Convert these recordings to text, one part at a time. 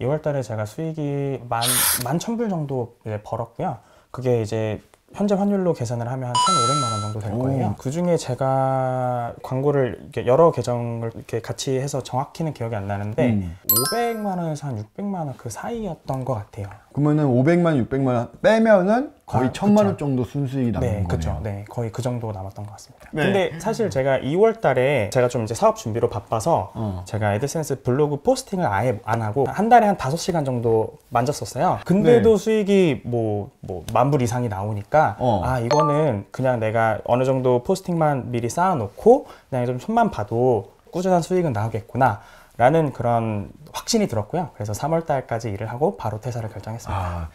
2월 달에 제가 수익이 11,000불 정도 이제 벌었고요. 그게 이제 현재 환율로 계산을 하면 한 1,500만 원 정도 될 거예요. 그 중에 제가 광고를 이렇게 여러 계정을 이렇게 같이 해서 정확히는 기억이 안 나는데 500만 원에서 한 600만 원 그 사이였던 것 같아요. 그러면은 500만, 600만 원 빼면은 거의 1,000만 원 그쵸. 정도 순수익이 남는 거네요. 그렇죠. 네, 거의 그 정도 남았던 것 같습니다. 네. 근데 사실 제가 2월 달에 제가 좀 이제 사업 준비로 바빠서 제가 애드센스 블로그 포스팅을 아예 안 하고 한 달에 한 5시간 정도 만졌었어요. 근데도 수익이 뭐 10,000불 이상이 나오니까 아, 이거는 그냥 내가 어느 정도 포스팅만 미리 쌓아놓고 그냥 좀 손만 봐도 꾸준한 수익은 나오겠구나 라는 그런 확신이 들었고요. 그래서 3월 달까지 일을 하고 바로 퇴사를 결정했습니다.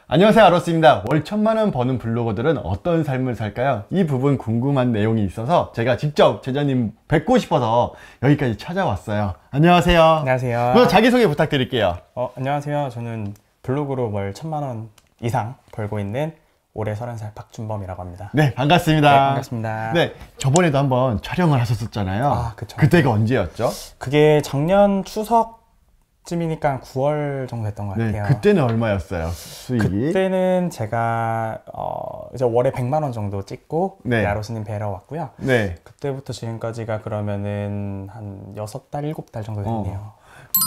안녕하세요, 아로스입니다. 월 1,000만 원 버는 블로거들은 어떤 삶을 살까요? 이 부분 궁금한 내용이 있어서 제가 직접 제자님 뵙고 싶어서 여기까지 찾아왔어요. 안녕하세요. 안녕하세요. 먼저 자기소개 부탁드릴게요. 안녕하세요. 저는 블로그로 월 1,000만 원 이상 벌고 있는 올해 30살 박준범이라고 합니다. 네, 반갑습니다. 네, 반갑습니다. 네, 저번에도 한번 촬영을 하셨었잖아요. 아, 그쵸. 그때가 언제였죠? 그게 작년 추석쯤이니까 9월 정도 됐던 것 네, 같아요. 그때는 얼마였어요, 수익이? 그때는 제가 이제 월에 100만 원 정도 찍고 네. 아로스님 뵈러 왔고요. 네. 그때부터 지금까지가 그러면은 한 6달, 7달 정도 됐네요.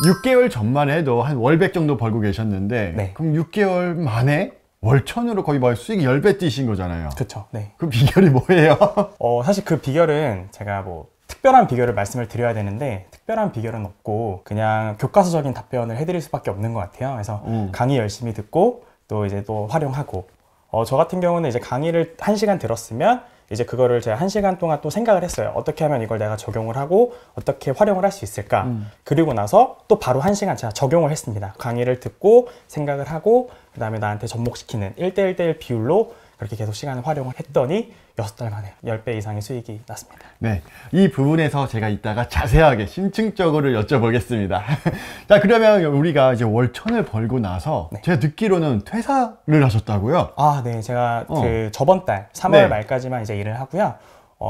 6개월 전만 해도 한 월 100 정도 벌고 계셨는데 네. 그럼 6개월 만에 월 1,000으로 거의 뭐 수익이 10배 뛰신 거잖아요. 그쵸. 네. 그 비결이 뭐예요? 사실 그 비결은 제가 뭐 특별한 비결을 말씀을 드려야 되는데 특별한 비결은 없고 그냥 교과서적인 답변을 해드릴 수밖에 없는 것 같아요. 그래서 강의 열심히 듣고 또 이제 또 활용하고 저 같은 경우는 이제 강의를 1시간 들었으면 이제 그거를 제가 1시간 동안 또 생각을 했어요. 어떻게 하면 이걸 내가 적용을 하고 어떻게 활용을 할 수 있을까. 그리고 나서 또 바로 1시간 제가 적용을 했습니다. 강의를 듣고 생각을 하고 그 다음에 나한테 접목시키는 1대1대1 비율로 그렇게 계속 시간을 활용을 했더니 6달 만에 10배 이상의 수익이 났습니다. 네, 이 부분에서 제가 이따가 자세하게 심층적으로 여쭤보겠습니다. 자, 그러면 우리가 이제 월 1,000을 벌고 나서 네. 제가 듣기로는 퇴사를 하셨다고요? 아, 네. 제가 그 저번 달 3월 네. 말까지만 이제 일을 하고요.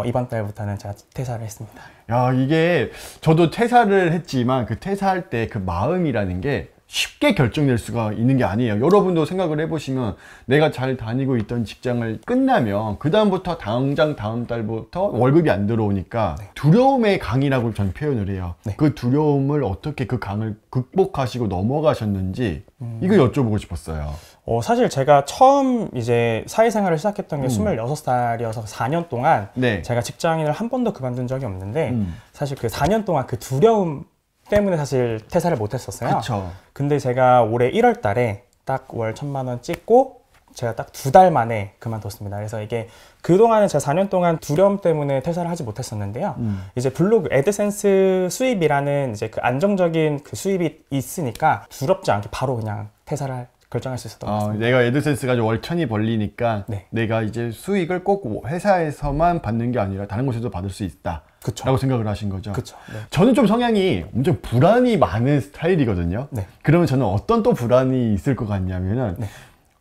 이번 달부터는 제가 퇴사를 했습니다. 야, 이게 저도 퇴사를 했지만 그 퇴사할 때 그 마음이라는 게 쉽게 결정될 수가 있는 게 아니에요. 여러분도 생각을 해보시면 내가 잘 다니고 있던 직장을 끝나면 그 다음부터 당장 다음 달부터 월급이 안 들어오니까 두려움의 강이라고 저는 표현을 해요. 네. 그 두려움을 어떻게 그 강을 극복하시고 넘어가셨는지 이거 여쭤보고 싶었어요. 사실 제가 처음 이제 사회생활을 시작했던 게 26살이어서 4년 동안 네. 제가 직장인을 한 번도 그만둔 적이 없는데 사실 그 4년 동안 그 두려움 때문에 사실 퇴사를 못 했었어요. 그쵸. 근데 제가 올해 1월 달에 딱 월 1,000만 원 찍고 제가 딱 2달 만에 그만뒀습니다. 그래서 이게 그동안은 제가 4년 동안 두려움 때문에 퇴사를 하지 못했었는데요. 이제 블로그 애드센스 수입이라는 이제 그 안정적인 그 수입이 있으니까 두렵지 않게 바로 그냥 퇴사를 결정할 수 있었던 것 같습니다. 내가 애드센스가 월 1,000이 벌리니까 네. 내가 이제 수익을 꼭 회사에서만 받는 게 아니라 다른 곳에도 받을 수 있다. 그쵸. 라고 생각을 하신 거죠. 그쵸. 네. 저는 좀 성향이 엄청 불안이 많은 스타일이거든요. 네. 그러면 저는 어떤 또 불안이 있을 것 같냐면은 네.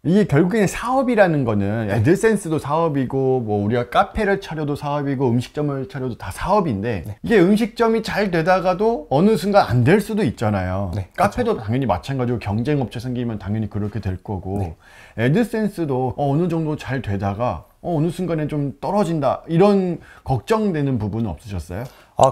이게 결국에는 사업이라는 거는 애드센스도 사업이고 뭐 우리가 카페를 차려도 사업이고 음식점을 차려도 다 사업인데 이게 음식점이 잘 되다가도 어느 순간 안 될 수도 있잖아요. 네, 카페도 당연히 마찬가지고 경쟁업체 생기면 당연히 그렇게 될 거고 애드센스도 어느 정도 잘 되다가 어느 순간에 좀 떨어진다 이런 걱정되는 부분은 없으셨어요?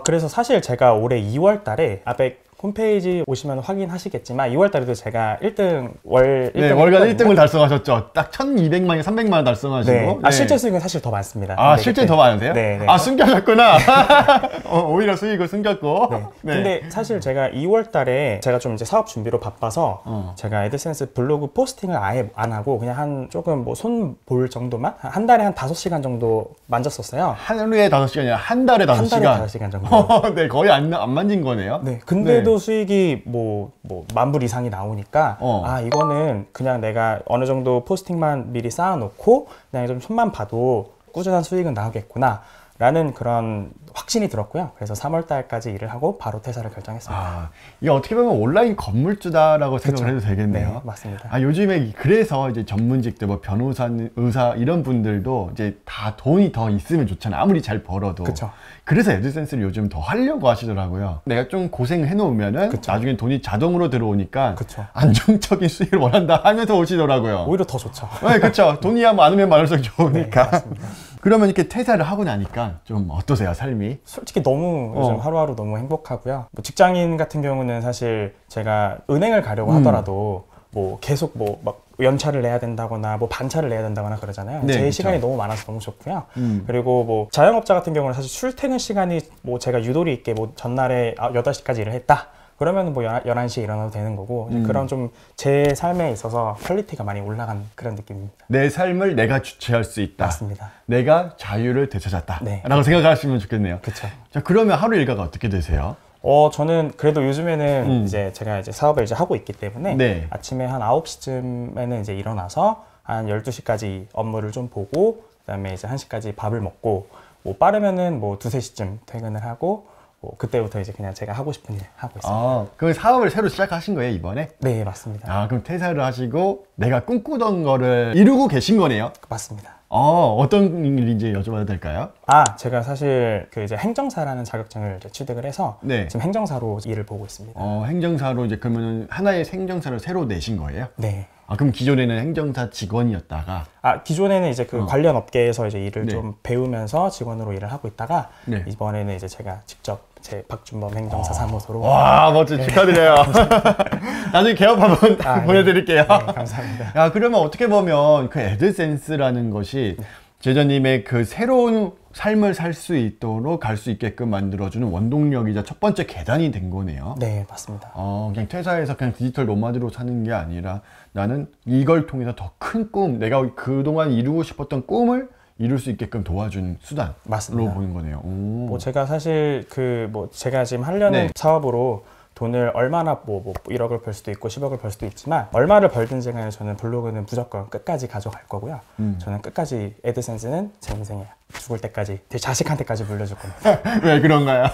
그래서 사실 제가 올해 2월 달에 앞에 홈페이지 오시면 확인하시겠지만 2월 달에도 제가 1등 월 1등 네, 월간 1등을 달성하셨죠. 딱 1,200만에 300만 원 달성하시고. 네. 네. 실제 수익은 사실 더 많습니다. 아, 근데 실제 그때- 더 많으세요? 네, 네. 아, 숨겨졌구나. 오히려 수익을 숨겼고. 네. 근데 사실 제가 2월 달에 제가 좀 이제 사업 준비로 바빠서 제가 애드센스 블로그 포스팅을 아예 안 하고 그냥 한 조금 뭐 손 볼 정도만 한 달에 한 5시간 정도 만졌었어요. 하루에 5시간이 아니라 한 달에 5시간. 한 달에 5시간 정도. 네, 거의 안 만진 거네요. 네. 근데도 수익이 뭐 10,000불 이상이 나오니까 아, 이거는 그냥 내가 어느 정도 포스팅만 미리 쌓아놓고 그냥 좀 손만 봐도 꾸준한 수익은 나오겠구나 라는 그런 확신이 들었고요. 그래서 3월 달까지 일을 하고 바로 퇴사를 결정했습니다. 아, 이게 어떻게 보면 온라인 건물주다라고 생각을 해도 되겠네요. 네, 맞습니다. 아, 요즘에 그래서 이제 전문직들 뭐 변호사, 의사 이런 분들도 이제 다 돈이 더 있으면 좋잖아요. 아무리 잘 벌어도. 그쵸. 그래서 애드센스를 요즘 더 하려고 하시더라고요. 내가 좀 고생해 놓으면은 나중에 돈이 자동으로 들어오니까 그쵸. 안정적인 수익을 원한다 하면서 오시더라고요. 오히려 더 좋죠. 네, 그렇죠. 돈이야 많으면 많을수록 좋으니까. 네, 맞습니다. 그러면 이렇게 퇴사를 하고 나니까 좀 어떠세요, 삶이? 솔직히 너무 요즘 하루하루 너무 행복하고요. 뭐 직장인 같은 경우는 사실 제가 은행을 가려고 하더라도 뭐 계속 뭐 막 연차를 내야 된다거나 뭐 반차를 내야 된다거나 그러잖아요. 네, 제 그쵸. 시간이 너무 많아서 너무 좋고요. 그리고 뭐 자영업자 같은 경우는 사실 출퇴근 시간이 뭐 제가 유도리 있게 뭐 전날에 8시까지 일을 했다. 그러면 뭐 11시에 일어나도 되는 거고 그런 좀 제 삶에 있어서 퀄리티가 많이 올라간 그런 느낌입니다. 내 삶을 내가 주체할 수 있다. 맞습니다. 내가 자유를 되찾았다. 네. 라고 생각하시면 좋겠네요. 그렇죠. 자, 그러면 하루 일과가 어떻게 되세요? 저는 그래도 요즘에는 이제 제가 이제 사업을 이제 하고 있기 때문에 네. 아침에 한 9시쯤에는 이제 일어나서 한 12시까지 업무를 좀 보고 그다음에 이제 1시까지 밥을 먹고 뭐 빠르면은 뭐 2-3시쯤 퇴근을 하고 뭐 그때부터 이제 그냥 제가 하고 싶은 일 하고 있습니다. 아, 그럼 사업을 새로 시작하신 거예요, 이번에? 네, 맞습니다. 아, 그럼 퇴사를 하시고 내가 꿈꾸던 거를 이루고 계신 거네요? 맞습니다. 어떤 일인지 여쭤봐도 될까요? 제가 사실 그 이제 행정사라는 자격증을 이제 취득을 해서 네. 지금 행정사로 일을 보고 있습니다. 행정사로 이제 그러면 하나의 행정사를 새로 내신 거예요? 네. 아, 그럼 기존에는 행정사 직원이었다가 기존에는 이제 그 관련 업계에서 이제 일을 네. 좀 배우면서 직원으로 일을 하고 있다가 네. 이번에는 이제 제가 직접 제 박준범 행정사 사무소로 와, 멋져. 축하드려요. 나중에 개업 한번 네. 보내드릴게요. 네, 감사합니다. 야, 그러면 어떻게 보면 그 애드센스라는 것이 제자님의 그 새로운 삶을 살 수 있도록 갈 수 있게끔 만들어주는 원동력이자 첫 번째 계단이 된 거네요. 네, 맞습니다. 그냥 퇴사해서 그냥 디지털 노마드로 사는 게 아니라 나는 이걸 통해서 더 큰 꿈, 내가 그동안 이루고 싶었던 꿈을 이룰 수 있게끔 도와준 수단으로 맞습니다. 보는 거네요. 뭐 제가 사실 제가 지금 하려는 네. 사업으로 돈을 얼마나 뭐 1억을 벌 수도 있고 10억을 벌 수도 있지만 얼마를 벌든지 간에 저는 블로그는 무조건 끝까지 가져갈 거고요. 저는 끝까지 애드센스는 제 인생에 죽을 때까지 제 자식한테까지 물려줄 겁니다. 왜 그런가요?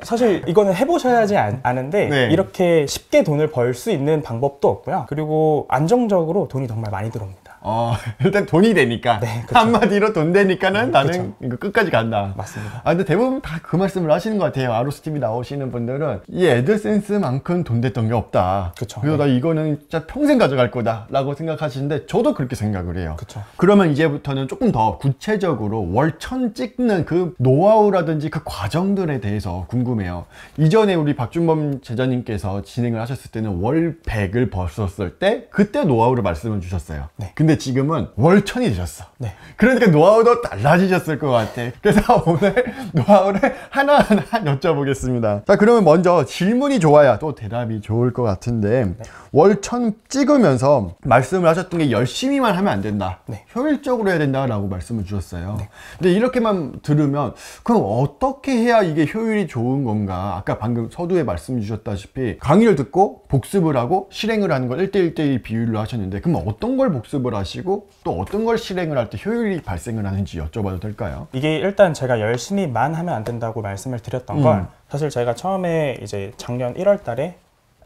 사실 이거는 해보셔야지 아는데 네. 이렇게 쉽게 돈을 벌 수 있는 방법도 없고요. 그리고 안정적으로 돈이 정말 많이 들어옵니다. 일단 돈이 되니까. 네, 그쵸. 한마디로 돈 되니까는 나는 그쵸. 이거 끝까지 간다. 맞습니다. 근데 대부분 다 그 말씀을 하시는 것 같아요. 아로스TV 나오시는 분들은 이 애드센스만큼 돈 됐던 게 없다. 그쵸. 그래서 네. 나 이거는 진짜 평생 가져갈 거다 라고 생각하시는데 저도 그렇게 생각을 해요. 그쵸. 그러면 이제부터는 조금 더 구체적으로 월천 찍는 그 노하우라든지 그 과정들에 대해서 궁금해요. 이전에 우리 박준범 제자님께서 진행을 하셨을 때는 월 100을 벌었을 때 그때 노하우를 말씀을 주셨어요. 네. 근데 지금은 월천이 되셨어. 네. 그러니까 노하우도 달라지셨을 것 같아. 그래서 오늘 노하우를 하나하나 여쭤보겠습니다. 자, 그러면 먼저 질문이 좋아야 또 대답이 좋을 것 같은데 월천 찍으면서 말씀을 하셨던 게 열심히만 하면 안 된다. 네. 효율적으로 해야 된다라고 말씀을 주셨어요. 근데 이렇게만 들으면 그럼 어떻게 해야 이게 효율이 좋은 건가? 아까 방금 서두에 말씀 주셨다시피 강의를 듣고 복습을 하고 실행을 하는 걸 1대1대1 비율로 하셨는데 그럼 어떤 걸 복습을 하시고 또 어떤 걸 실행을 할 때 효율이 발생을 하는지 여쭤봐도 될까요? 이게 일단 제가 열심히만 하면 안 된다고 말씀을 드렸던 건 사실 제가 처음에 이제 작년 1월 달에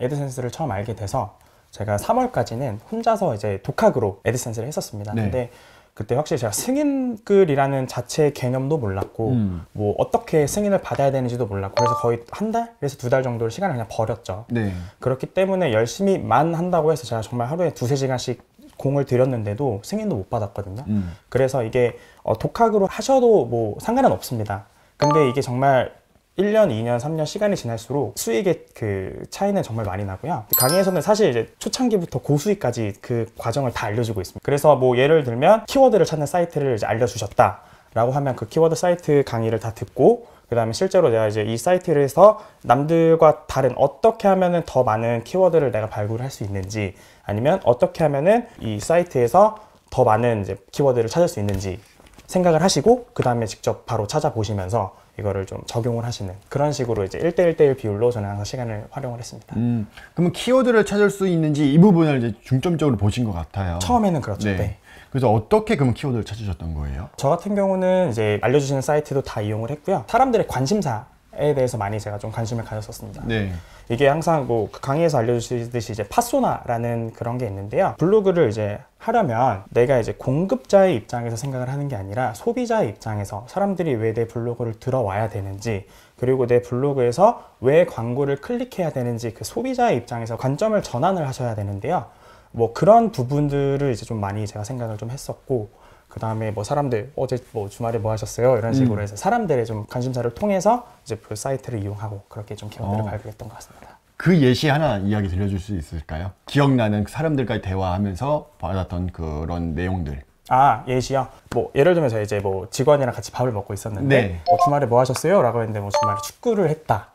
애드센스를 처음 알게 돼서 제가 3월까지는 혼자서 이제 독학으로 애드센스를 했었습니다. 네. 근데 그때 확실히 제가 승인글이라는 자체 개념도 몰랐고 뭐 어떻게 승인을 받아야 되는지도 몰랐고 그래서 거의 한 달에서 2달 정도를 시간을 그냥 버렸죠. 네. 그렇기 때문에 열심히만 한다고 해서 제가 정말 하루에 2-3시간씩 공을 들였는데도 승인도 못 받았거든요. 그래서 이게 독학으로 하셔도 뭐 상관은 없습니다. 근데 이게 정말 1년, 2년, 3년 시간이 지날수록 수익의 그 차이는 정말 많이 나고요. 강의에서는 사실 이제 초창기부터 고수익까지 그 과정을 다 알려주고 있습니다. 그래서 뭐 예를 들면 키워드를 찾는 사이트를 이제 알려주셨다 라고 하면 그 키워드 사이트 강의를 다 듣고 그 다음에 실제로 내가 이제 이 사이트에서 남들과 다른 어떻게 하면은 더 많은 키워드를 내가 발굴할 수 있는지 아니면 어떻게 하면은 이 사이트에서 더 많은 이제 키워드를 찾을 수 있는지 생각을 하시고 그 다음에 직접 바로 찾아보시면서 이거를 좀 적용을 하시는 그런 식으로 이제 1대1대1 비율로 저는 항상 시간을 활용을 했습니다. 그러면 키워드를 찾을 수 있는지 이 부분을 이제 중점적으로 보신 것 같아요. 처음에는 그렇죠. 네. 그래서 어떻게 그럼 키워드를 찾으셨던 거예요? 저 같은 경우는 이제 알려주시는 사이트도 다 이용을 했고요. 사람들의 관심사에 대해서 많이 제가 좀 관심을 가졌었습니다. 네. 이게 항상 뭐 강의에서 알려주시듯이 이제 파소나라는 그런 게 있는데요. 블로그를 이제 하려면 내가 이제 공급자의 입장에서 생각을 하는 게 아니라 소비자의 입장에서 사람들이 왜 내 블로그를 들어와야 되는지, 그리고 내 블로그에서 왜 광고를 클릭해야 되는지 그 소비자의 입장에서 관점을 전환을 하셔야 되는데요. 뭐 그런 부분들을 이제 좀 많이 제가 생각을 좀 했었고, 그 다음에 뭐 사람들 어제 뭐 주말에 뭐 하셨어요? 이런 식으로 해서 사람들의 좀 관심사를 통해서 이제 그 사이트를 이용하고 그렇게 좀 키워드를 발굴했던 것 같습니다. 그 예시 하나 이야기 들려줄 수 있을까요? 기억나는 사람들과의 대화하면서 받았던 그런 내용들. 아, 예시요? 뭐 예를 들면 저희 이제 뭐 직원이랑 같이 밥을 먹고 있었는데 네. 주말에 뭐 하셨어요? 라고 했는데 뭐 주말에 축구를 했다.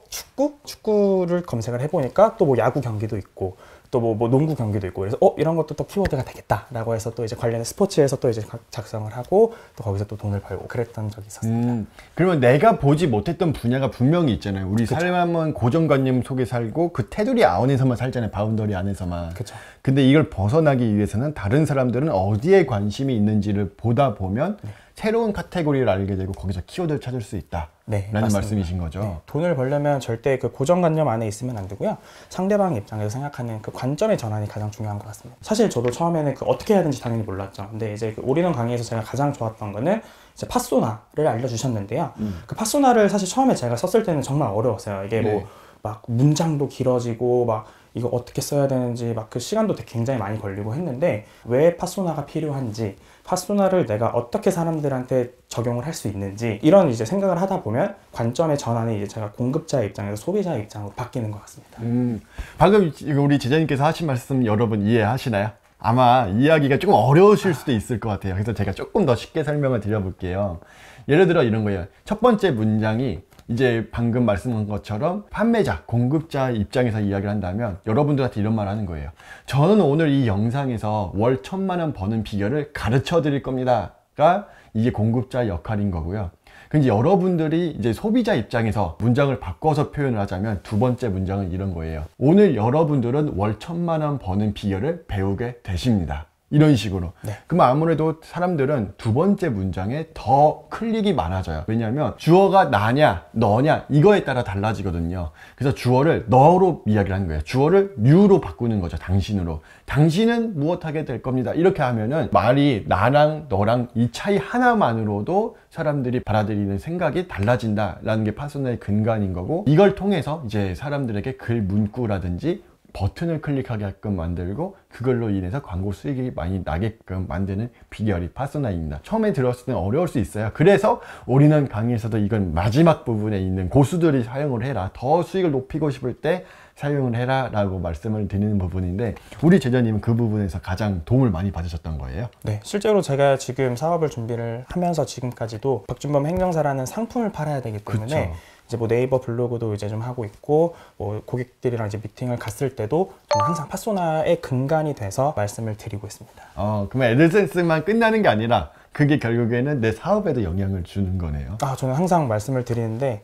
축구? 축구를 검색을 해보니까 또 뭐 야구 경기도 있고 또 뭐 농구 경기도 있고, 그래서 이런 것도 또 키워드가 되겠다라고 해서 또 이제 관련된 스포츠에서 또 이제 작성을 하고 또 거기서 또 돈을 벌고 그랬던 적이 있었습니다. 그러면 내가 보지 못했던 분야가 분명히 있잖아요. 우리 삶은 고정관념 속에 살고 그 테두리 안에서만 살잖아요. 바운더리 안에서만. 그쵸. 근데 이걸 벗어나기 위해서는 다른 사람들은 어디에 관심이 있는지를 보다 보면 새로운 카테고리를 알게 되고 거기서 키워드를 찾을 수 있다. 네, 라는 맞습니다. 말씀이신 거죠. 네, 돈을 벌려면 절대 그 고정관념 안에 있으면 안 되고요. 상대방의 입장에서 생각하는 그 관점의 전환이 가장 중요한 것 같습니다. 사실 저도 처음에는 그 어떻게 해야 되는지 당연히 몰랐죠. 근데 이제 그 올인원 강의에서 제가 가장 좋았던 거는 이제 파소나를 알려주셨는데요. 그 파소나를 사실 처음에 제가 썼을 때는 정말 어려웠어요. 이게 뭐 막 문장도 길어지고 막 이거 어떻게 써야 되는지 막 그 시간도 굉장히 많이 걸리고 했는데 왜 파소나가 필요한지, 파소나를 내가 어떻게 사람들한테 적용을 할 수 있는지 이런 이제 생각을 하다 보면 관점의 전환이 이제 제가 공급자의 입장에서 소비자의 입장으로 바뀌는 것 같습니다. 방금 우리 제자님께서 하신 말씀 여러분 이해하시나요? 아마 이야기가 조금 어려우실 수도 있을 것 같아요. 그래서 제가 조금 더 쉽게 설명을 드려볼게요. 예를 들어 이런 거예요. 첫 번째 문장이 이제 방금 말씀한 것처럼 판매자, 공급자 입장에서 이야기를 한다면 여러분들한테 이런 말 하는 거예요. 저는 오늘 이 영상에서 월 1,000만 원 버는 비결을 가르쳐 드릴 겁니다가 이게 공급자 역할인 거고요. 근데 여러분들이 이제 소비자 입장에서 문장을 바꿔서 표현을 하자면 두 번째 문장은 이런 거예요. 오늘 여러분들은 월 1,000만 원 버는 비결을 배우게 되십니다. 이런 식으로. 네. 그럼 아무래도 사람들은 두 번째 문장에 더 클릭이 많아져요. 왜냐하면 주어가 나냐 너냐 이거에 따라 달라지거든요. 그래서 주어를 너로 이야기를 하는 거예요. 주어를 you로 바꾸는 거죠. 당신으로. 당신은 무엇하게 될 겁니다. 이렇게 하면은 말이 나랑 너랑 이 차이 하나만으로도 사람들이 받아들이는 생각이 달라진다라는 게 파소나의 근간인 거고, 이걸 통해서 이제 사람들에게 글 문구라든지 버튼을 클릭하게끔 만들고 그걸로 인해서 광고 수익이 많이 나게끔 만드는 비결이 파소나입니다. 처음에 들었을 때는 어려울 수 있어요. 그래서 올인원 강의에서도 이건 마지막 부분에 있는 고수들이 사용을 해라, 더 수익을 높이고 싶을 때 사용을 해라 라고 말씀을 드리는 부분인데, 우리 제자님은 그 부분에서 가장 도움을 많이 받으셨던 거예요? 네, 실제로 제가 지금 사업을 준비를 하면서 지금까지도 박준범 행정사라는 상품을 팔아야 되기 때문에 그쵸. 이제 뭐 네이버 블로그도 이제 좀 하고 있고, 뭐 고객들이랑 이제 미팅을 갔을 때도 좀 항상 파소나의 근간이 돼서 말씀을 드리고 있습니다. 그러면 애드센스만 끝나는 게 아니라 그게 결국에는 내 사업에도 영향을 주는 거네요. 저는 항상 말씀을 드리는데,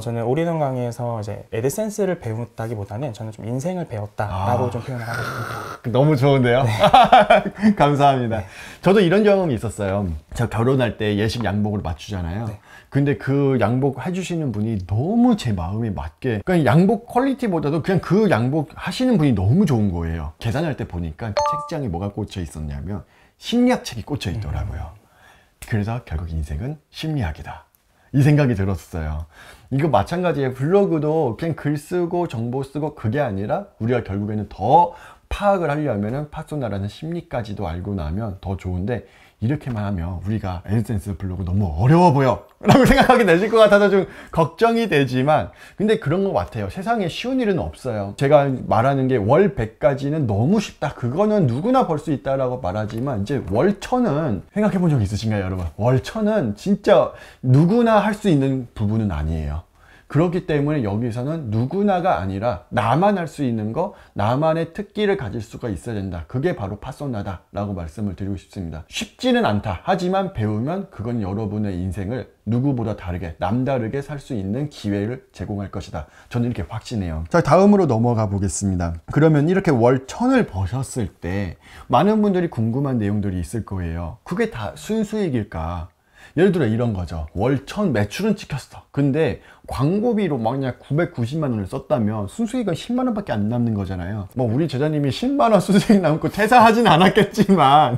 저는 올인원 강의에서 이제 애드센스를 배웠다기보다는 저는 좀 인생을 배웠다라고 좀 표현을 하고 있습니다. 너무 좋은데요? 네. 감사합니다. 네. 저도 이런 경험이 있었어요. 제가 결혼할 때 예식 양복을 맞추잖아요. 네. 근데 그 양복 해주시는 분이 너무 제 마음에 맞게, 그냥 양복 퀄리티보다도 그냥 그 양복 하시는 분이 너무 좋은 거예요. 계산할 때 보니까 그 책장에 뭐가 꽂혀 있었냐면 심리학책이 꽂혀 있더라고요. 그래서 결국 인생은 심리학이다, 이 생각이 들었어요. 이거 마찬가지예요. 블로그도 그냥 글 쓰고 정보 쓰고 그게 아니라 우리가 결국에는 더 파악을 하려면 파소나라는 심리까지도 알고 나면 더 좋은데, 이렇게만 하면 우리가 애드센스 블로그 너무 어려워 보여 라고 생각하게 되실 것 같아서 좀 걱정이 되지만, 근데 그런 것 같아요. 세상에 쉬운 일은 없어요. 제가 말하는 게 월 100까지는 너무 쉽다, 그거는 누구나 벌 수 있다라고 말하지만, 이제 월 1000은 생각해 본 적 있으신가요, 여러분? 월 1000은 진짜 누구나 할 수 있는 부분은 아니에요. 그렇기 때문에 여기서는 누구나가 아니라 나만 할 수 있는 거, 나만의 특기를 가질 수가 있어야 된다. 그게 바로 파소나다 라고 말씀을 드리고 싶습니다. 쉽지는 않다. 하지만 배우면 그건 여러분의 인생을 누구보다 다르게, 남다르게 살 수 있는 기회를 제공할 것이다. 저는 이렇게 확신해요. 자, 다음으로 넘어가 보겠습니다. 그러면 이렇게 월 1000을 버셨을 때 많은 분들이 궁금한 내용들이 있을 거예요. 그게 다 순수익일까? 예를 들어 이런 거죠. 월 1000 매출은 찍혔어. 근데 광고비로 만약 990만 원을 썼다면 순수익은 10만 원밖에 안 남는 거잖아요. 뭐 우리 제자님이 10만 원 순수익 남고 퇴사하진 않았겠지만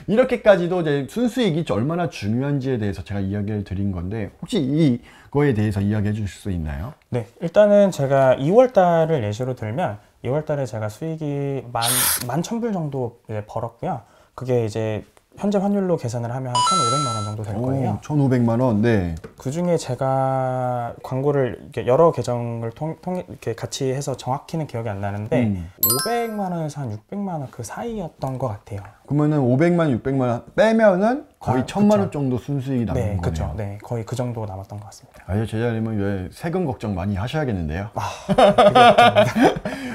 이렇게까지도 이제 순수익이 얼마나 중요한지에 대해서 제가 이야기를 드린 건데, 혹시 이거에 대해서 이야기해 주실 수 있나요? 네, 일단은 제가 2월 달을 예시로 들면 2월 달에 제가 수익이 11,000불 정도 이제 벌었고요. 그게 이제 현재 환율로 계산을 하면 한 1,500만 원 정도 될 거예요. 1,500만 원. 네. 그 중에 제가 광고를 이렇게 여러 계정을 통해 이렇게 같이 해서 정확히는 기억이 안 나는데 500만 원에서 한 600만 원 그 사이였던 것 같아요. 그러면은 500만, 600만 원 빼면은 거의 1,000만 원 그쵸. 정도 순수익이 남는 네, 거네요. 그렇죠. 네, 거의 그 정도 남았던 것 같습니다. 아유, 제자님은 왜 세금 걱정 많이 하셔야겠는데요? 그게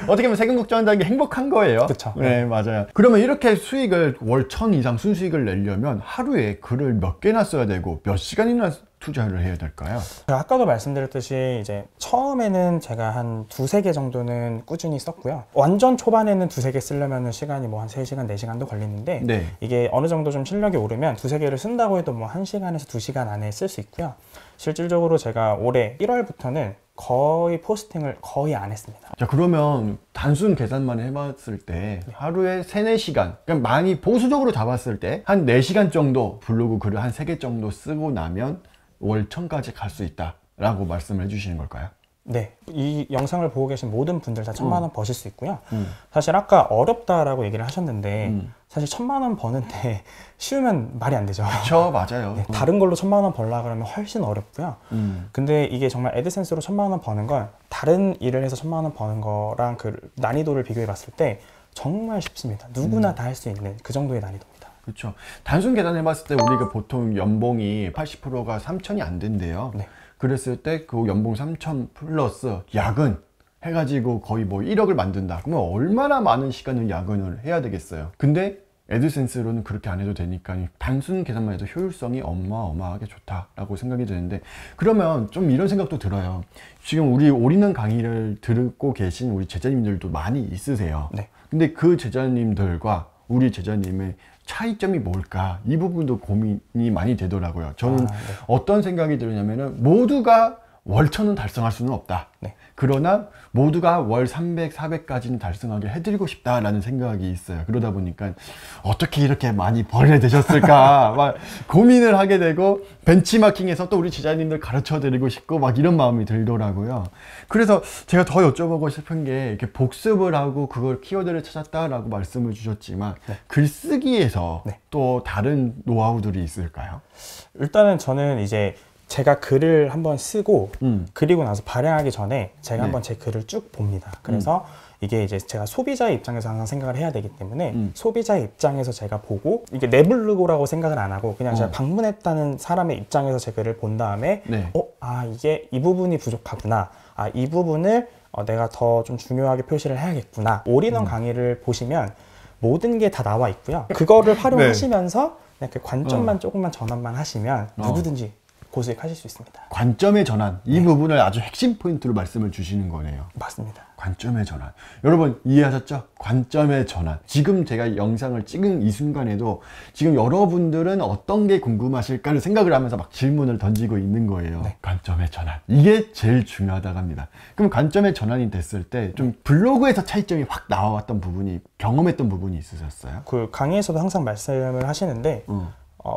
어떻게 보면 세금 걱정한다는 게 행복한 거예요. 그쵸. 네, 맞아요. 그러면 이렇게 수익을 월 1000 이상 순수익을 내려면 하루에 글을 몇 개나 써야 되고 몇 시간이나 투자를 해야 될까요? 제가 아까도 말씀드렸듯이 이제 처음에는 제가 한 2-3개 정도는 꾸준히 썼고요. 완전 초반에는 2-3개 쓰려면 시간이 뭐 한 3시간, 4시간도 걸리는데 네. 이게 어느 정도 좀 실력이 오르면 2-3개를 쓴다고 해도 뭐 1시간에서 2시간 안에 쓸 수 있고요. 실질적으로 제가 올해 1월부터는 거의 포스팅을 거의 안 했습니다. 자, 그러면 단순 계산만 해봤을 때 하루에 3-4시간, 그냥 많이 보수적으로 잡았을 때 한 4시간 정도 블로그 글을 한 3개 정도 쓰고 나면 월 1000까지 갈 수 있다 라고 말씀을 해주시는 걸까요? 네, 이 영상을 보고 계신 모든 분들 다 1,000만 원 버실 수 있고요. 사실 아까 어렵다라고 얘기를 하셨는데 사실 1,000만 원 버는데 쉬우면 말이 안 되죠. 그렇죠, 맞아요. 네, 다른 걸로 1,000만 원 벌라 그러면 훨씬 어렵고요. 근데 이게 정말 애드센스로 1,000만 원 버는 건 다른 일을 해서 1,000만 원 버는 거랑 그 난이도를 비교해 봤을 때 정말 쉽습니다. 누구나 다 할 수 있는 그 정도의 난이도입니다. 그렇죠. 단순 계산해 봤을 때 우리가 보통 연봉이 80%가 3,000이 안 된대요. 네. 그랬을 때 그 연봉 3,000 플러스 야근 해가지고 거의 뭐 1억을 만든다. 그러면 얼마나 많은 시간을 야근을 해야 되겠어요. 근데 애드센스로는 그렇게 안 해도 되니까 단순 계산만 해도 효율성이 어마어마하게 좋다라고 생각이 드는데, 그러면 좀 이런 생각도 들어요. 지금 우리 올인원 강의를 듣고 계신 우리 제자님들도 많이 있으세요. 네. 근데 그 제자님들과 우리 제자님의 차이점이 뭘까? 이 부분도 고민이 많이 되더라고요. 저는 네. 어떤 생각이 드냐면은 모두가 월 1000은 달성할 수는 없다. 네. 그러나 모두가 월 300, 400까지는 달성하게 해드리고 싶다라는 생각이 있어요. 그러다 보니까 어떻게 이렇게 많이 벌게 되셨을까 막 고민을 하게 되고, 벤치마킹에서 또 우리 제자님들 가르쳐 드리고 싶고 막 이런 마음이 들더라고요. 그래서 제가 더 여쭤보고 싶은 게, 이렇게 복습을 하고 그걸 키워드를 찾았다라고 말씀을 주셨지만 네. 글쓰기에서 네. 또 다른 노하우들이 있을까요? 일단은 저는 이제 제가 글을 한번 쓰고 그리고 나서 발행하기 전에 제가 네. 한번 제 글을 쭉 봅니다. 그래서 이게 이제 제가 소비자의 입장에서 항상 생각을 해야 되기 때문에 소비자의 입장에서 제가 보고, 이게 내 블로그라고 생각을 안 하고 그냥 제가 방문했다는 사람의 입장에서 제 글을 본 다음에 네. 이게 이 부분이 부족하구나, 이 부분을 내가 더 좀 중요하게 표시를 해야겠구나. 올인원 강의를 보시면 모든 게 다 나와 있고요. 그거를 활용하시면서 그냥 그 관점만 조금만 전환만 하시면 누구든지 고수익하실 수 있습니다. 관점의 전환, 이 부분을 아주 핵심 포인트로 말씀을 주시는 거네요. 맞습니다. 관점의 전환. 여러분 이해하셨죠? 관점의 전환. 지금 제가 영상을 찍은 이 순간에도 지금 여러분들은 어떤 게 궁금하실까를 생각을 하면서 막 질문을 던지고 있는 거예요. 네. 관점의 전환. 이게 제일 중요하다고 합니다. 그럼 관점의 전환이 됐을 때 좀 블로그에서 차이점이 확 나와왔던 부분이, 경험했던 부분이 있으셨어요? 그 강의에서도 항상 말씀을 하시는데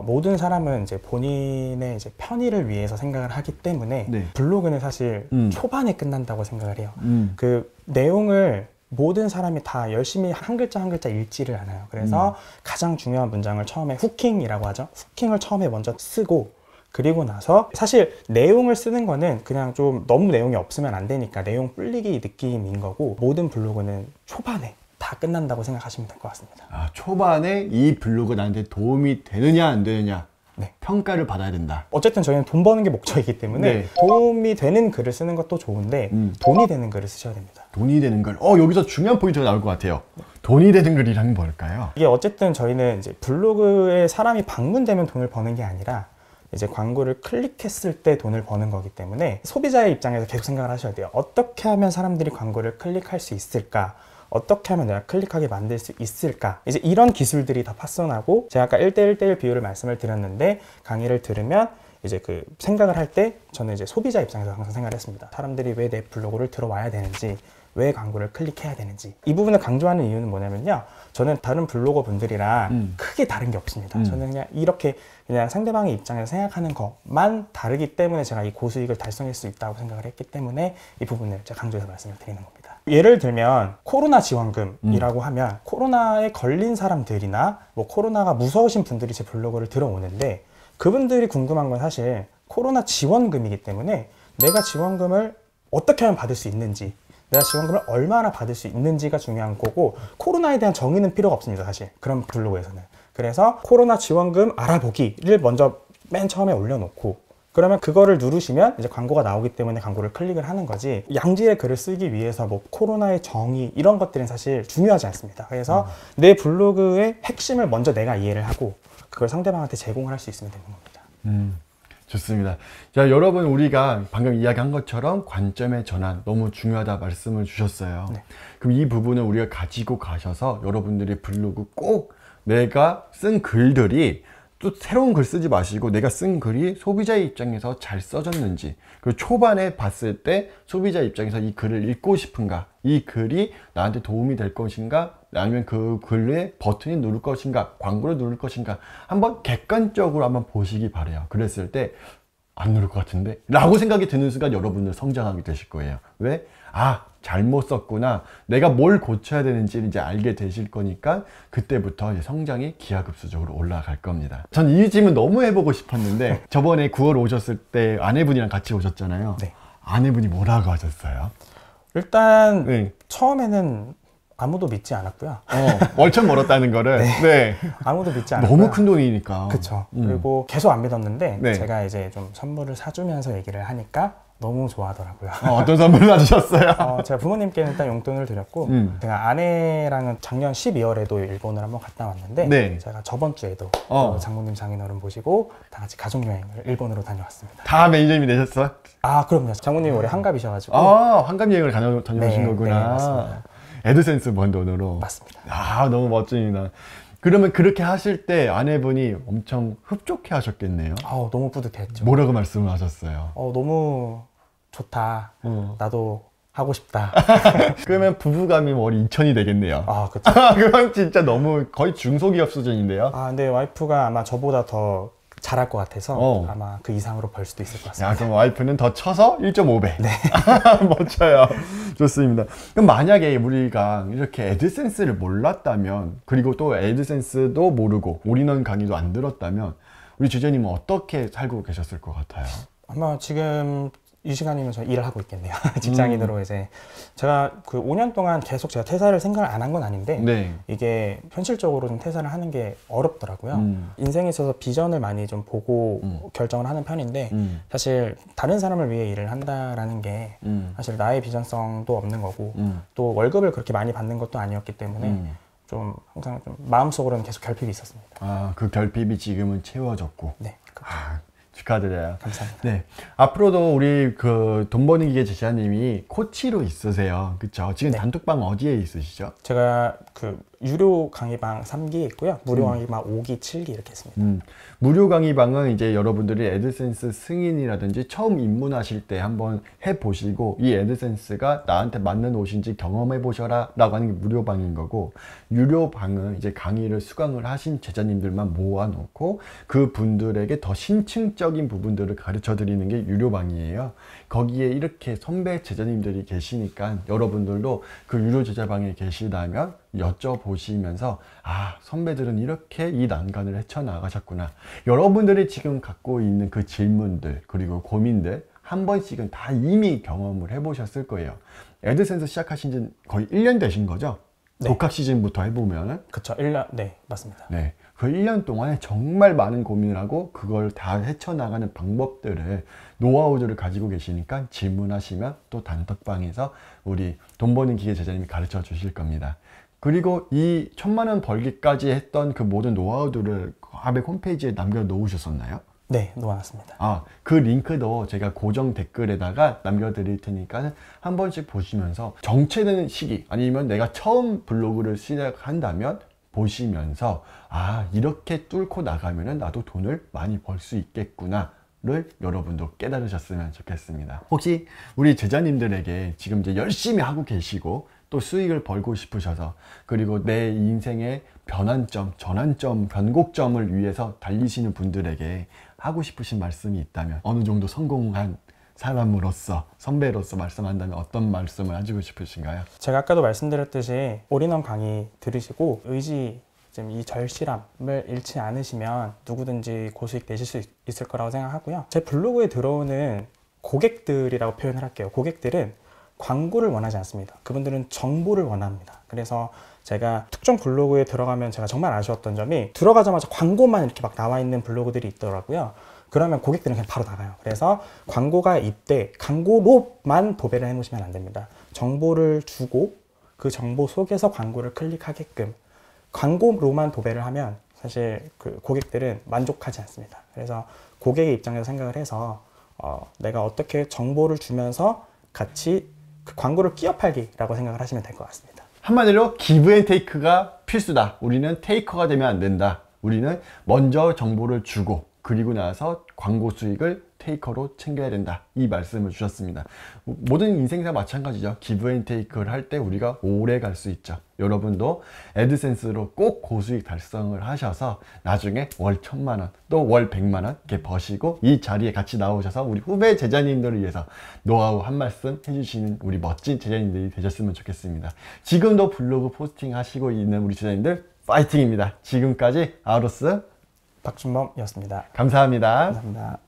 모든 사람은 이제 본인의 이제 편의를 위해서 생각을 하기 때문에 네. 블로그는 사실 초반에 끝난다고 생각을 해요. 그 내용을 모든 사람이 다 열심히 한 글자 한 글자 읽지를 않아요. 그래서 가장 중요한 문장을 처음에 후킹이라고 하죠. 후킹을 처음에 먼저 쓰고, 그리고 나서 사실 내용을 쓰는 거는 그냥 좀 너무 내용이 없으면 안 되니까 내용 불리기 느낌인 거고, 모든 블로그는 초반에 다 끝난다고 생각하시면 될 것 같습니다. 초반에 이 블로그 나한테 도움이 되느냐 안 되느냐, 네. 평가를 받아야 된다. 어쨌든 저희는 돈 버는 게 목적이기 때문에 네. 도움이 되는 글을 쓰는 것도 좋은데 돈이 되는 글을 쓰셔야 됩니다. 돈이 되는 글. 여기서 중요한 포인트가 나올 것 같아요. 돈이 되는 글이란 뭘까요? 이게 어쨌든 저희는 이제 블로그에 사람이 방문되면 돈을 버는 게 아니라 이제 광고를 클릭했을 때 돈을 버는 거기 때문에 소비자의 입장에서 계속 생각을 하셔야 돼요. 어떻게 하면 사람들이 광고를 클릭할 수 있을까? 어떻게 하면 내가 클릭하게 만들 수 있을까? 이제 이런 기술들이 다 파손하고, 제가 아까 1대1대1 비율을 말씀을 드렸는데, 강의를 들으면 이제 그 생각을 할 때 저는 이제 소비자 입장에서 항상 생각을 했습니다. 사람들이 왜 내 블로그를 들어와야 되는지, 왜 광고를 클릭해야 되는지. 이 부분을 강조하는 이유는 뭐냐면요, 저는 다른 블로거 분들이랑 크게 다른 게 없습니다. 저는 그냥 이렇게 그냥 상대방의 입장에서 생각하는 것만 다르기 때문에 제가 이 고수익을 달성할 수 있다고 생각을 했기 때문에 이 부분을 제가 강조해서 말씀을 드리는 겁니다. 예를 들면 코로나 지원금이라고 하면 코로나에 걸린 사람들이나 뭐 코로나가 무서우신 분들이 제 블로그를 들어오는데, 그분들이 궁금한 건 사실 코로나 지원금이기 때문에 내가 지원금을 어떻게 하면 받을 수 있는지, 내가 지원금을 얼마나 받을 수 있는지가 중요한 거고, 코로나에 대한 정의는 필요가 없습니다, 사실. 그런 블로그에서는. 그래서 코로나 지원금 알아보기를 먼저 맨 처음에 올려놓고, 그러면 그거를 누르시면 이제 광고가 나오기 때문에 광고를 클릭을 하는 거지, 양질의 글을 쓰기 위해서 뭐 코로나의 정의 이런 것들은 사실 중요하지 않습니다. 그래서 내 블로그의 핵심을 먼저 내가 이해를 하고 그걸 상대방한테 제공을 할 수 있으면 되는 겁니다. 좋습니다. 자, 여러분, 우리가 방금 이야기한 것처럼 관점의 전환 너무 중요하다 말씀을 주셨어요. 네. 그럼 이 부분을 우리가 가지고 가셔서 여러분들이 블로그 꼭 내가 쓴 글들이, 또 새로운 글 쓰지 마시고 내가 쓴 글이 소비자의 입장에서 잘 써졌는지, 그리고 초반에 봤을 때 소비자 입장에서 이 글을 읽고 싶은가, 이 글이 나한테 도움이 될 것인가, 아니면 그 글에 버튼이 누를 것인가, 광고를 누를 것인가, 한번 객관적으로 한번 보시기 바래요. 그랬을 때 안 누를 것 같은데? 라고 생각이 드는 순간 여러분들 성장하게 되실 거예요. 왜? 잘못 썼구나. 내가 뭘 고쳐야 되는지 이제 알게 되실 거니까 그때부터 이제 성장이 기하급수적으로 올라갈 겁니다. 전 이 질문 너무 해보고 싶었는데 저번에 9월 오셨을 때 아내분이랑 같이 오셨잖아요. 네. 아내분이 뭐라고 하셨어요? 일단 네. 처음에는 아무도 믿지 않았고요. 월천 멀었다는 거를. 네. 아무도 믿지 않았고요. 너무 큰 돈이니까. 그쵸. 그리고 계속 안 믿었는데 네. 제가 이제 좀 선물을 사주면서 얘기를 하니까 너무 좋아하더라고요. 어떤 선물을 사주셨어요? 제가 부모님께는 일단 용돈을 드렸고, 제가 아내랑은 작년 12월에도 일본을 한번 갔다 왔는데, 네. 제가 저번 주에도 장모님 장인어른 모시고 다 같이 가족여행을 일본으로 다녀왔습니다. 다 매니저님이 내셨어요? 그럼요. 장모님이 올해 한갑이셔가지고. 환갑 여행을 다녀오신 네, 거구나. 네, 맞습니다. 에드센스 번 돈으로. 맞습니다. 너무 멋집니다. 그러면 그렇게 하실 때 아내분이 엄청 흡족해 하셨겠네요. 너무 뿌듯했죠. 뭐라고 말씀을 하셨어요? 너무 좋다. 나도 하고 싶다. 그러면 부부감이 머리 2천이 되겠네요. 그쵸. 그건 진짜 너무 거의 중소기업 수준인데요. 근데 와이프가 아마 저보다 더 잘할 것 같아서 아마 그 이상으로 벌 수도 있을 것 같습니다. 그럼 와이프는 더 쳐서 1.5배. 네. 멋져요. 좋습니다. 그럼 만약에 우리가 이렇게 애드센스를 몰랐다면, 그리고 또 애드센스도 모르고 올인원 강의도 안 들었다면 우리 주제님은 어떻게 살고 계셨을 것 같아요? 아마 지금 이 시간이면 저 일을 하고 있겠네요. 직장인으로 이제 제가 그 5년 동안 계속 제가 퇴사를 생각을 안 한 건 아닌데, 네. 이게 현실적으로 좀 퇴사를 하는 게 어렵더라고요. 인생에 있어서 비전을 많이 좀 보고 결정을 하는 편인데, 사실 다른 사람을 위해 일을 한다라는 게 사실 나의 비전성도 없는 거고, 또 월급을 그렇게 많이 받는 것도 아니었기 때문에 좀 항상 좀 마음속으로는 계속 결핍이 있었습니다. 그 결핍이 지금은 채워졌고. 네. 그렇죠. 축하드려요. 감사합니다. 네. 앞으로도 우리 그 돈 버는 기계 제자님이 코치로 있으세요. 그쵸? 지금 네. 단톡방 어디에 있으시죠? 제가 그 유료 강의방 3기 있고요. 무료 강의방 5기, 7기 이렇게 있습니다. 무료 강의방은 이제 여러분들이 애드센스 승인이라든지 처음 입문하실 때 한번 해보시고, 이 애드센스가 나한테 맞는 옷인지 경험해보셔라 라고 하는 게 무료 방인 거고, 유료 방은 이제 강의를 수강을 하신 제자님들만 모아놓고 그 분들에게 더 신층적인 부분들을 가르쳐 드리는 게 유료 방이에요. 거기에 이렇게 선배 제자님들이 계시니까 여러분들도 그 유료 제자방에 계시다면 여쭤보시면서 선배들은 이렇게 이 난간을 헤쳐나가셨구나, 여러분들이 지금 갖고 있는 그 질문들 그리고 고민들 한 번씩은 다 이미 경험을 해보셨을 거예요. 애드센스 시작하신 지 거의 1년 되신 거죠? 네. 독학 시즌부터 해보면. 그쵸. 1년, 네, 맞습니다. 네. 그 1년 동안에 정말 많은 고민을 하고 그걸 다 헤쳐나가는 방법들을, 노하우들을 가지고 계시니까 질문하시면 또 단톡방에서 우리 돈 버는 기계 제자님이 가르쳐 주실 겁니다. 그리고 이 1000만 원 벌기까지 했던 그 모든 노하우들을 아벡 홈페이지에 남겨 놓으셨었나요? 네, 놓아놨습니다. 그 링크도 제가 고정 댓글에다가 남겨드릴 테니까 한 번씩 보시면서 정체되는 시기, 아니면 내가 처음 블로그를 시작한다면 보시면서 이렇게 뚫고 나가면은 나도 돈을 많이 벌 수 있겠구나 를 여러분도 깨달으셨으면 좋겠습니다. 혹시 우리 제자님들에게 지금 이제 열심히 하고 계시고 또 수익을 벌고 싶으셔서, 그리고 내 인생의 변환점, 전환점, 변곡점을 위해서 달리시는 분들에게 하고 싶으신 말씀이 있다면, 어느 정도 성공한 사람으로서, 선배로서 말씀한다면 어떤 말씀을 해주고 싶으신가요? 제가 아까도 말씀드렸듯이 올인원 강의 들으시고 의지, 이 절실함을 잃지 않으시면 누구든지 고수익 내실 수 있을 거라고 생각하고요. 제 블로그에 들어오는 고객들이라고 표현을 할게요. 고객들은 광고를 원하지 않습니다. 그분들은 정보를 원합니다. 그래서 제가 특정 블로그에 들어가면 제가 정말 아쉬웠던 점이, 들어가자마자 광고만 이렇게 막 나와 있는 블로그들이 있더라고요. 그러면 고객들은 그냥 바로 나가요. 그래서 광고가 입대, 광고로만 도배를 해놓으시면 안 됩니다. 정보를 주고 그 정보 속에서 광고를 클릭하게끔, 광고로만 도배를 하면 사실 그 고객들은 만족하지 않습니다. 그래서 고객의 입장에서 생각을 해서 내가 어떻게 정보를 주면서 같이 그 광고를 끼어 팔기라고 생각을 하시면 될 것 같습니다. 한마디로 기브 앤 테이크가 필수다. 우리는 테이커가 되면 안 된다. 우리는 먼저 정보를 주고 그리고 나서 광고 수익을 테이커로 챙겨야 된다. 이 말씀을 주셨습니다. 모든 인생사 마찬가지죠. 기브 앤 테이크를 할 때 우리가 오래 갈 수 있죠. 여러분도 애드센스로 꼭 고수익 달성을 하셔서 나중에 월 1000만 원, 또 월 100만 원 이렇게 버시고 이 자리에 같이 나오셔서 우리 후배 제자님들을 위해서 노하우 한 말씀 해주시는 우리 멋진 제자님들이 되셨으면 좋겠습니다. 지금도 블로그 포스팅 하시고 있는 우리 제자님들 파이팅입니다. 지금까지 아우로스 박준범이었습니다. 감사합니다. 감사합니다.